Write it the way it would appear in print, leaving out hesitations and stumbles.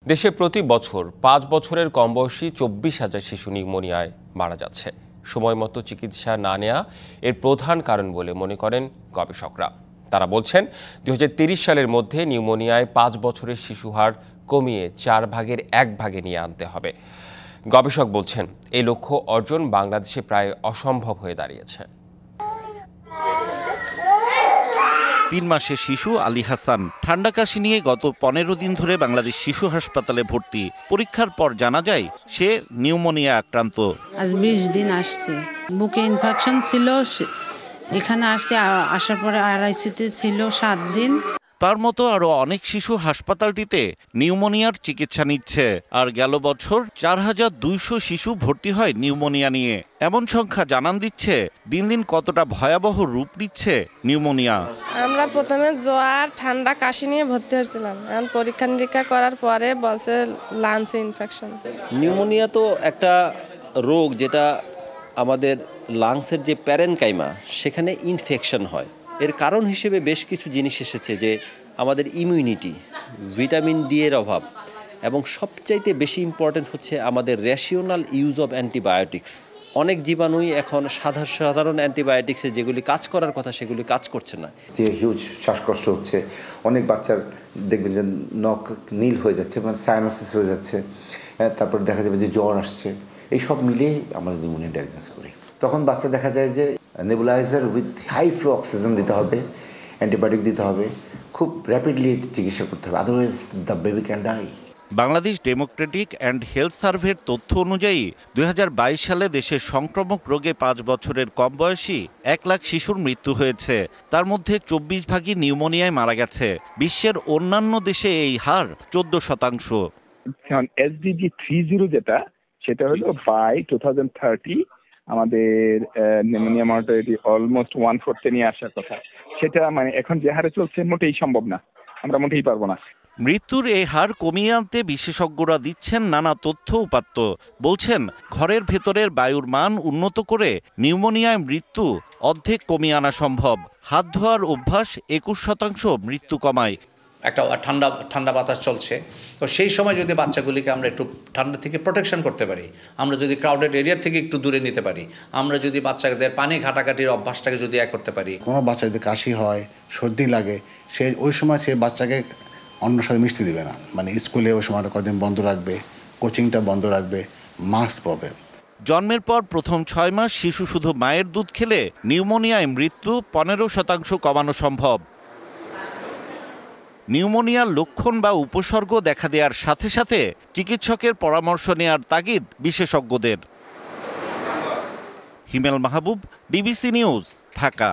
দেশে প্রতি বছর ৫ বছরের কম বয়সী ২৪,০০০ শিশু নিউমোনিয়ায় মারা যাচ্ছে। সময় মতো চিকিৎসা না নেওয়া এর প্রধান কারণ বলে মনে করেন গবেষকরা। তারা বলছেন ২০৩০ সালের মধ্যে নিউমোনিয়ায় ৫ বছরের শিশু হার কমিয়ে ৪ ভাগের ১ ভাগে নিয়ে আনতে হবে। গবেষক বলছেন এই লক্ষ্য অর্জন বাংলাদেশে প্রায় অসম্ভব হয়ে দাঁড়িয়েছে। ৩ মাসের শিশু আলী হাসান ঠান্ডা কাশি নিয়ে গত ১৫ দিন ধরে বাংলাদেশ শিশু হাসপাতালে ভর্তি। পরীক্ষার পর জানা যায় সে নিউমোনিয়া আক্রান্ত। আজ ২০ দিন আসছে, বুকে ইনফেকশন ছিল, এখানে আসছে, আসার পরে আরআইসিতে ছিল ৭ দিন। তার মতো আরো অনেক শিশু হাসপাতালটিতে নিউমোনিয়ার চিকিৎসা নিচ্ছে। আর গেল বছর ৪,২০০ শিশু ভর্তি হয় নিউমোনিয়া নিয়ে। এমন সংখ্যা জানান দিচ্ছে দিন দিন কতটা ভয়াবহ রূপ নিচ্ছে নিউমোনিয়া। আমরা প্রথমে জ্বর, ঠান্ডা, কাশি নিয়ে ভর্তি হয়েছিলাম। এখন পরীক্ষা নিরীক্ষা করার পরে বলছে লাংসে ইনফেকশন। নিউমোনিয়া তো একটা রোগ যেটা আমাদের লাংসের যে প্যারেনকাইমা সেখানে ইনফেকশন হয়। এর কারণ হিসেবে বেশ কিছু জিনিস এসেছে, যে আমাদের ইমিউনিটি, ভিটামিন ডি এর অভাব, এবং সবচাইতে বেশি ইম্পর্টেন্ট হচ্ছে আমাদের রেশিওনাল ইউজ অফ অ্যান্টিবায়োটিক্স। অনেক জীবাণুই এখন সাধারণ অ্যান্টিবায়োটিক্সে যেগুলি কাজ করার কথা সেগুলি কাজ করছে না। যে হিউজ শ্বাসকষ্ট হচ্ছে, অনেক বাচ্চার দেখবেন যে নখ নীল হয়ে যাচ্ছে, মানে সাইনোসিস হয়ে যাচ্ছে, তারপর দেখা যাবে যে জ্বর আসছে। এই সব মিলিয়ে আমরা নিউমোনিয়া ডায়াগনোস করি। তখন বাচ্চা দেখা যায় যে nebuliser with high flow oxygen দিতে হবে, অ্যান্টিবায়োটিক দিতে হবে, খুব র্যাপিডলি চিকিৎসা করতে হবে, otherwise the baby can die. Bangladesh democratic and health সার্ভের তথ্য অনুযায়ী ২০২২ সালে দেশে সংক্রামক রোগে ৫ বছরের কম বয়সী ১ লাখ শিশুর মৃত্যু হয়েছে। তার মধ্যে ২৪ ভাগই নিউমোনিয়ায় মারা গেছে। বিশ্বের অন্যান্য দেশে এই হার ১৪%। এসডিজি ৩০ যেটা, সেটা হলো বাই 2030 আমাদের নিউমোনিয়া মর্টালিটি অলমোস্ট 1/4 নিয়ে আসার কথা। সেটা মানে এখন যে হারে চলছে মোটেই সম্ভব না, আমরা মোটেই পারবো না। মৃত্যুর এই হার কমিয়ে আনতে বিশেষজ্ঞরা দিচ্ছেন নানা তথ্য উপাত্ত। বলছেন ঘরের ভেতরের বায়ুর মান উন্নত করে নিউমোনিয়ায় মৃত্যু অর্ধেক কমিয়ে আনা সম্ভব। হাত ধোয়ার অভ্যাস ২১% মৃত্যু কমায়। একটা ঠান্ডা বাতাস চলছে, তো সেই সময় যদি বাচ্চাগুলিকে আমরা একটু ঠান্ডা থেকে প্রোটেকশন করতে পারি, আমরা যদি ক্রাউডেড এরিয়া থেকে একটু দূরে নিতে পারি, আমরা যদি বাচ্চাদের পানি ঘাটাঘাটির অভ্যাসটাকে যদি করতে পারি। কোনো বাচ্চা যদি কাশি হয়, সর্দি লাগে, সে ওই সময় সে বাচ্চাকে অন্য সাথে মিশতে দেবে না। মানে স্কুলে ওই সময়টা কদিন বন্ধ রাখবে, কোচিংটা বন্ধ রাখবে, মাস্ক পরবে। জন্মের পর প্রথম ৬ মাস শিশু শুধু মায়ের দুধ খেলে নিউমোনিয়ায় মৃত্যু ১৫% কমানো সম্ভব। নিউমোনিয়ার লক্ষণ বা উপসর্গ দেখা দেওয়ার সাথে সাথে চিকিৎসকের পরামর্শ নেওয়ার তাগিদ বিশেষজ্ঞদের। হিমেল মাহবুব, ডিবিসি নিউজ, ঢাকা।